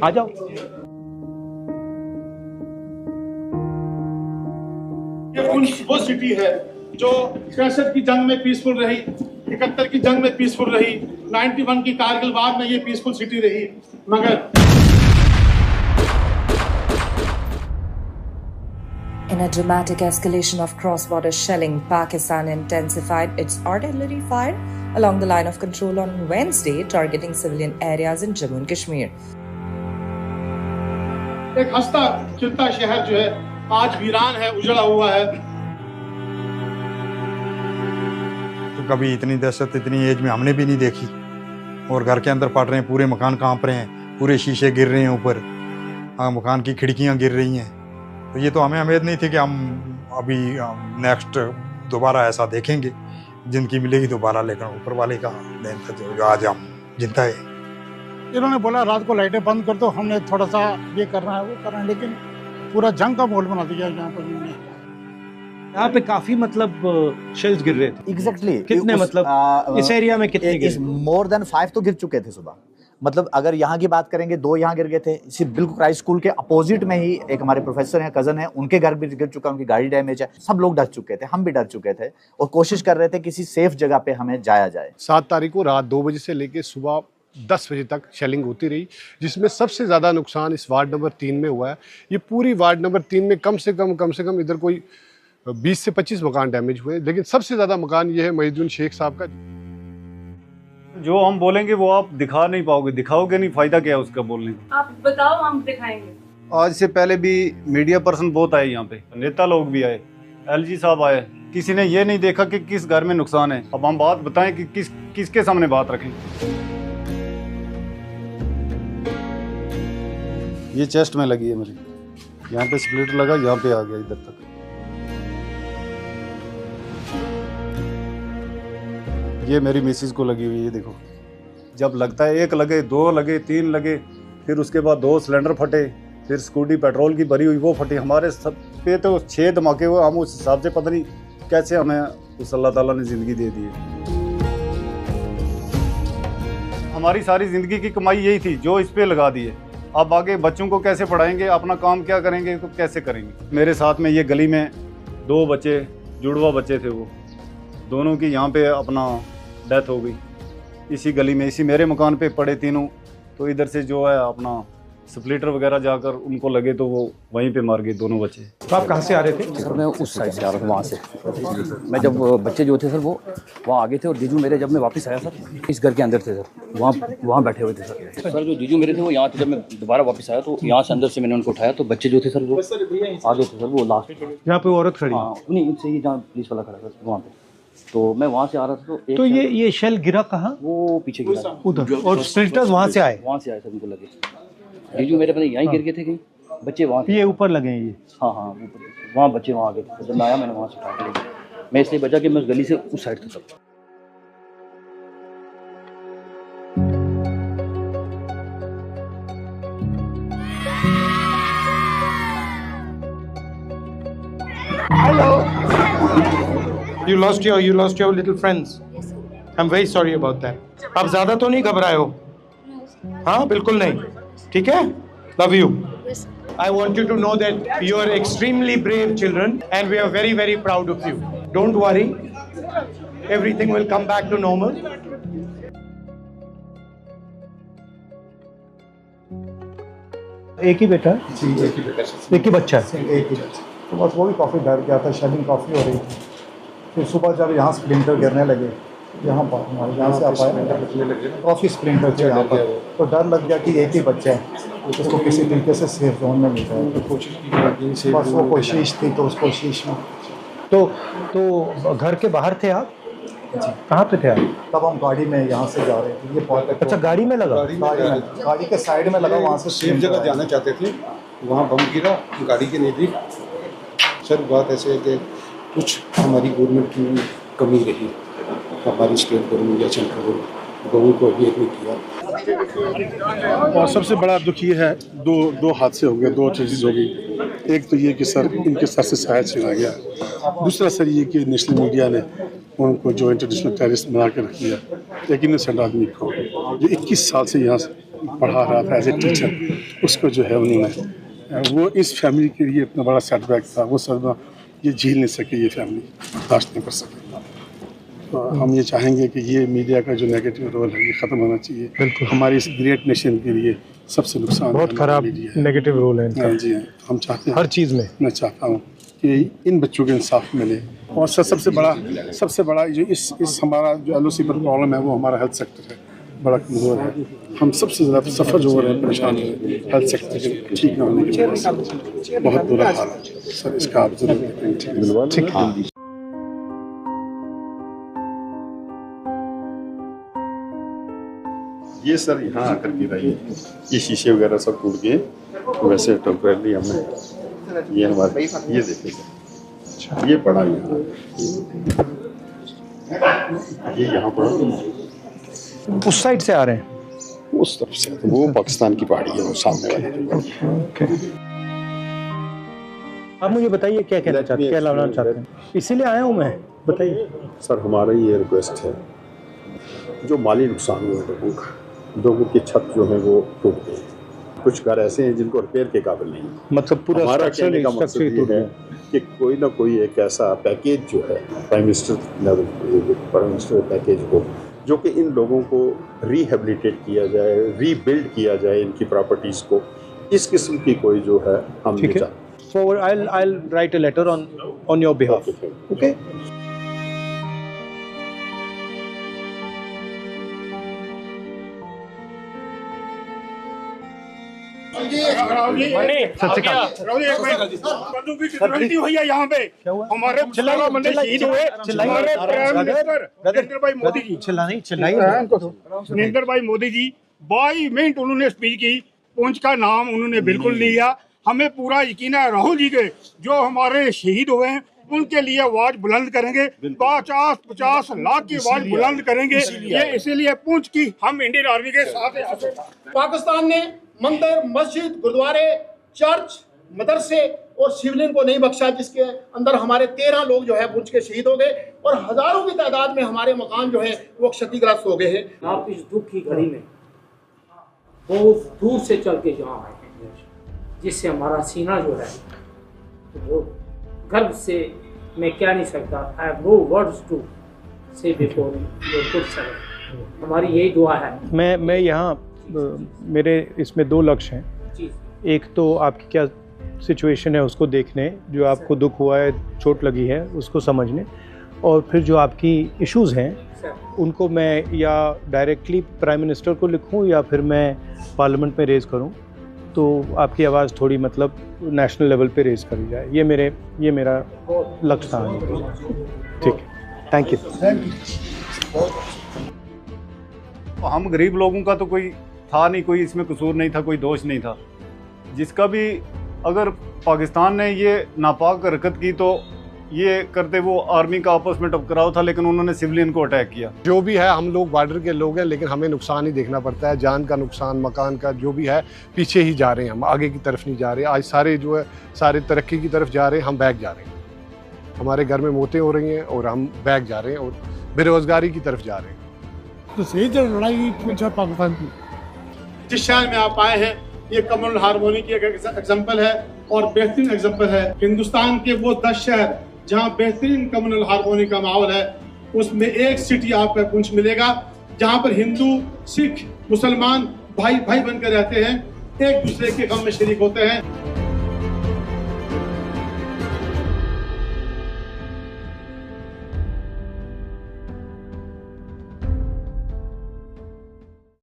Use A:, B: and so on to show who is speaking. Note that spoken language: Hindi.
A: आ जाओ।
B: ये वो सिटी है जो 66 की जंग में पीसफुल रही, 71 की जंग में पीसफुल रही, 91 की कारगिल वार में ये पीसफुल सिटी रही, मगर
C: In a dramatic escalation of cross-border shelling, Pakistan intensified its artillery fire along the line of control on Wednesday, targeting civilian areas in Jammu and Kashmir.
B: एक हंसता खिलता शहर जो है आज वीरान है, उजड़ा हुआ है।
D: तो कभी इतनी दहशत इतनी एज में हमने भी नहीं देखी। और घर के अंदर पड़ रहे हैं, पूरे मकान कांप रहे हैं, पूरे शीशे गिर रहे हैं ऊपर, मकान की खिड़कियां गिर रही हैं। तो ये तो हमें उम्मीद नहीं थी कि हम अभी नेक्स्ट दोबारा ऐसा देखेंगे, जिंदगी मिलेगी दोबारा, लेकिन ऊपर वाले का देन था जो आज हम जिंदा है।
B: इन्होंने बोला रात को लाइटें बंद कर दो, हमने थोड़ा सा ये करना है वो करना है, लेकिन पूरा जंग का माहौल बना दिया यहाँ पर इन्होंने।
A: यहाँ पे काफी मतलब शेल्स गिर रहे थे।
E: एग्जैक्टली
A: कितने मतलब इस एरिया में कितने गिरे?
E: मोर देन 5 तो गिर चुके थे सुबह। मतलब अगर यहाँ की बात करेंगे 2 यहाँ गिर गए थे। इसी बिल्कुल क्राइस्ट स्कूल के अपोजिट में ही एक हमारे प्रोफेसर हैं, कजन है, उनके घर भी गिर चुका, उनकी गाड़ी डैमेज है। सब लोग डर चुके थे, हम भी डर चुके थे और कोशिश कर रहे थे किसी सेफ जगह पे हमें जाया जाए।
F: 7 तारीख को रात 2 बजे से लेकर सुबह 10 बजे तक शेलिंग होती रही, जिसमें सबसे ज़्यादा नुकसान इस वार्ड नंबर 3 में हुआ है। ये पूरी वार्ड नंबर 3 में कम से कम इधर कोई 20 से 25 मकान डैमेज हुए, लेकिन सबसे ज़्यादा मकान ये है महीदुद्दीन शेख साहब का।
G: जो हम बोलेंगे वो आप दिखा नहीं पाओगे, दिखाओगे नहीं, फायदा क्या है उसका बोलने का?
H: आप बताओ, हम दिखाएंगे।
G: आज से पहले भी मीडिया पर्सन बहुत आए यहाँ पे, नेता लोग भी आए, एलजी साहब आए, किसी ने ये नहीं देखा कि किस घर में नुकसान है। अब हम बात बताएं कि किसके सामने बात रखें। ये चेस्ट में लगी है मेरी, यहाँ पे स्प्लिटर लगा, यहाँ पे आ गया इधर तक। ये मेरी मिसिस को लगी हुई है, देखो। जब लगता है 1 लगे, 2 लगे, 3 लगे, फिर उसके बाद 2 सिलेंडर फटे, फिर स्कूटी पेट्रोल की भरी हुई वो फटी। हमारे सब पे तो 6 धमाके हुए। हम उस हिसाब से पता नहीं कैसे हमें उस अल्लाह ताला ने ज़िंदगी दे दी है। हमारी सारी ज़िंदगी की कमाई यही थी जो इस पे लगा दी है। अब आगे बच्चों को कैसे पढ़ाएंगे, अपना काम क्या करेंगे, तो कैसे करेंगे? मेरे साथ में ये गली में 2 बच्चे, जुड़वा बच्चे थे, वो दोनों की यहाँ पे अपना डेथ हो गई। इसी गली में, इसी मेरे मकान पे पड़े तीनों। तो इधर से जो है अपना स्प्लिटर वगैरह जाकर उनको लगे तो वो वहीं पे मार गए दोनों बच्चे।
A: तो आप कहाँ से आ रहे थे?
I: सर मैं उस साइड से आ रहा था, वहाँ से। मैं जब बच्चे जो थे सर वो वहाँ आगे थे और जीजू मेरे, जब मैं वापस आया सर इस घर के अंदर थे सर, वहाँ बैठे हुए थे सर। जो जीजू मेरे थे वो यहाँ थे। जब मैं दोबारा वापस आया तो यहाँ से अंदर से मैंने उनको उठाया, तो बच्चे जो थे सर वो आगे थे सर, वो लास्ट।
A: यहाँ पे औरत खड़ी?
I: हाँ, उन्हीं से ही जहाँ पुलिस वाला खड़ा था वहाँ पे। तो मैं वहाँ से आ रहा था तो
A: ये शेल गिरा कहाँ?
I: वो पीछे गिरा
A: उधर, और स्प्लिटर्स वहाँ से आए?
I: वहाँ से आए सर, उनको लगे। जीजू मेरे पता यहीं गिर गए थे कहीं, बच्चे वहाँ
A: ये ऊपर लगे हैं ये?
I: हाँ वहाँ बच्चे वहाँ आगे थे। जब मैं आया मैंने वहाँ से उठा के ले गया। मैं इसलिए बचा कि मैं उस गली से उस साइड था तब।
A: Hello. You lost your little friends. Yes, sir. I'm very sorry about that. आप ज़्यादा तो नहीं घबराए हो? हाँ, बिल्कुल नहीं. ठीक है? Love you.
H: Yes, sir.
A: I want you to know that you are extremely brave children, and we are very, very proud of you. Don't worry. Everything will come back to normal. एक ही बेटा?
B: जी, एक ही बेटा,
A: एक ही बच्चा?
B: एक ही बच्चा। तो बस वो भी काफ़ी डर गया था, शेलिंग काफ़ी हो रही थी। फिर सुबह जब यहाँ स्प्लिंटर गिरने लगे, यहाँ पर हमारे यहाँ से आप आए, काफ़ी स्प्लिंटर थे यहाँ पर, तो डर लग गया कि एक ही बच्चा है, उसको किसी तरीके से सेफ जोन में मिल जाए। तो कोशिश की, बस वो कोशिश थी, तो उस कोशिश में
A: तो घर के बाहर थे आप? कहाँ पे थे आप?
B: तब हम गाड़ी में यहाँ से जा रहे थे। ये बहुत
A: अच्छा, गाड़ी में लगा?
B: गाड़ी के साइड में लगा, वहाँ से
F: सेफ जगह जाना चाहते थे, वहाँ बम गिरा गाड़ी के नज़दीक। सर बात ऐसे है कि कुछ हमारी गवर्नमेंट की कमी रही, हमारी स्टेट गवर्नमेंट या सेंट्रल गवर्नमेंट को अभी नहीं किया।
J: और सबसे बड़ा दुख ये है, दो हादसे हो गए, 2 चीज़ हो गई। एक तो ये कि सर इनके सर से शायद छिना गया, दूसरा सर ये कि नेशनल मीडिया ने उनको जो इंटरनेशनल टेररिस्ट बना के रख दिया, एक इनोसेंट आदमी को जो 21 साल से यहाँ पढ़ा रहा था एज ए टीचर, उसको जो है उन्होंने वो इस फैमिली के लिए इतना बड़ा सेटबैक था, वो सदमा ये झेल नहीं सके, ये फैमिली बर्दाश्त नहीं कर सके। तो हम ये चाहेंगे कि ये मीडिया का जो नेगेटिव रोल है ये ख़त्म होना चाहिए।
A: बिल्कुल,
J: हमारी इस ग्रेट नेशन के लिए सबसे नुकसान
A: बहुत खराब नेगेटिव रोल है इनका।
J: जी हाँ, हम चाहते हैं
A: हर चीज़ में। मैं
J: चाहता हूँ कि इन बच्चों को इंसाफ मिले, और सबसे बड़ा जो इस हमारा जो LOC पर प्रॉब्लम है वो हमारा हेल्थ सेक्टर है, बड़ा कमज़ोर है। हम सबसे ज़्यादा सफ़र जो हो रहे हैं, परेशान हैं हेल्थ सेक्टर के ठीक ना होने की वजह से। बहुत बुरा हाल है सर, इसका आप जरूर ठीक है।
H: ये सर यहाँ आकर गिरा, ये शीशे वगैरह सब टूट गए, वैसे टेम्परेरी हमने ये हमारे ये देखे सर, ये पड़ा यहाँ, ये यहाँ पड़ा।
A: उस साइड से आ रहे हैं?
H: उस तरफ से, तो वो पाकिस्तान की पहाड़ी है, वो सामने वाली।
A: आप मुझे बताइए क्या कहना चाहते हैं, क्या लाना चाहते हैं? इसीलिए आया हूँ मैं, बताइए
H: सर। हमारा ये रिक्वेस्ट है, जो माली नुकसान हुआ है लोगों की छत जो है वो टूट गई, कुछ घर ऐसे हैं जिनको रिपेयर के काबिल नहीं,
A: मतलब पूरा
H: हमारा कहने का मकसद ये है कि कोई ना कोई एक ऐसा पैकेज जो है प्राइम मिनिस्टर पैकेज हो, जो कि इन लोगों को रिहेबिलिटेट किया जाए, रीबिल्ड किया जाए इनकी प्रॉपर्टीज को, इस किस्म की कोई जो है हम
A: ठीक है। Forward, I'll write a letter on your behalf. Okay.
K: हुई है यहाँ पे, हमारे बंदे शहीद हुए, हमारे प्राइम मिनिस्टर नरेंद्र भाई मोदी जी, नरेंद्र भाई मोदी जी 22 मिनट उन्होंने स्पीच की, पुंछ का नाम उन्होंने बिल्कुल नहीं लिया। हमें पूरा यकीन है राहुल जी के जो हमारे शहीद हुए हैं उनके लिए आवाज बुलंद करेंगे, 50 लाख की आवाज बुलंद करेंगे। ये इसीलिए पुंछ की हम इंडियन आर्मी के साथ हैं।
L: पाकिस्तान ने मंदिर, मस्जिद, गुरुद्वारे, चर्च, मदरसे और शिवलिंग को नहीं बख्शा, जिसके अंदर हमारे 13 लोग जो है पुंछ के शहीद हो गए और हजारों की तादाद में हमारे मकान जो है वो क्षतिग्रस्त हो गए हैं।
M: आप इस दुख की घड़ी में बहुत दूर से चल के यहाँ आए हैं, जिससे हमारा सीना जो है वो गर्व से मैं क्या नहीं सकता, I have no words to say before your good service. हमारी यही दुआ है।
A: मैं यहाँ मेरे इसमें 2 लक्ष्य हैं। एक तो आपकी क्या सिचुएशन है उसको देखने, जो आपको दुख हुआ है, चोट लगी है, उसको समझने, और फिर जो आपकी इश्यूज़ हैं उनको मैं या डायरेक्टली प्राइम मिनिस्टर को लिखूं या फिर मैं पार्लियामेंट में रेज़ करूं, तो आपकी आवाज़ थोड़ी मतलब नेशनल लेवल पे रेज़ करी जाए। ये मेरा लक्ष्य था। ठीक है, थैंक यू।
G: हम गरीब लोगों का तो कोई था नहीं, कोई इसमें कसूर नहीं था, कोई दोष नहीं था। जिसका भी अगर पाकिस्तान ने ये नापाक हरकत की तो ये करते वो आर्मी का आपस में टकराव था, लेकिन उन्होंने सिविलियन को अटैक किया।
F: जो भी है, हम लोग बॉर्डर के लोग हैं, लेकिन हमें नुकसान ही देखना पड़ता है, जान का नुकसान, मकान का, जो भी है पीछे ही जा रहे हैं, हम आगे की तरफ नहीं जा रहे। आज सारे जो है सारे तरक्की की तरफ जा रहे हैं, हम बैक जा रहे हैं। हमारे घर में मौतें हो रही हैं और हम बैक जा रहे हैं और बेरोजगारी की तरफ जा रहे हैं।
K: तो सही लड़ाई पाकिस्तान की जिस शहर में आप आए हैं, ये कम्युनल हार्मोनी की एक एग्जाम्पल है और बेहतरीन एग्जाम्पल है। हिंदुस्तान के वो 10 शहर जहाँ बेहतरीन कम्युनल हार्मोनी का माहौल है, उसमें एक सिटी आपको पुंछ मिलेगा जहाँ पर हिंदू, सिख, मुसलमान भाई भाई बनकर रहते हैं, एक दूसरे के गम में शरीक होते हैं।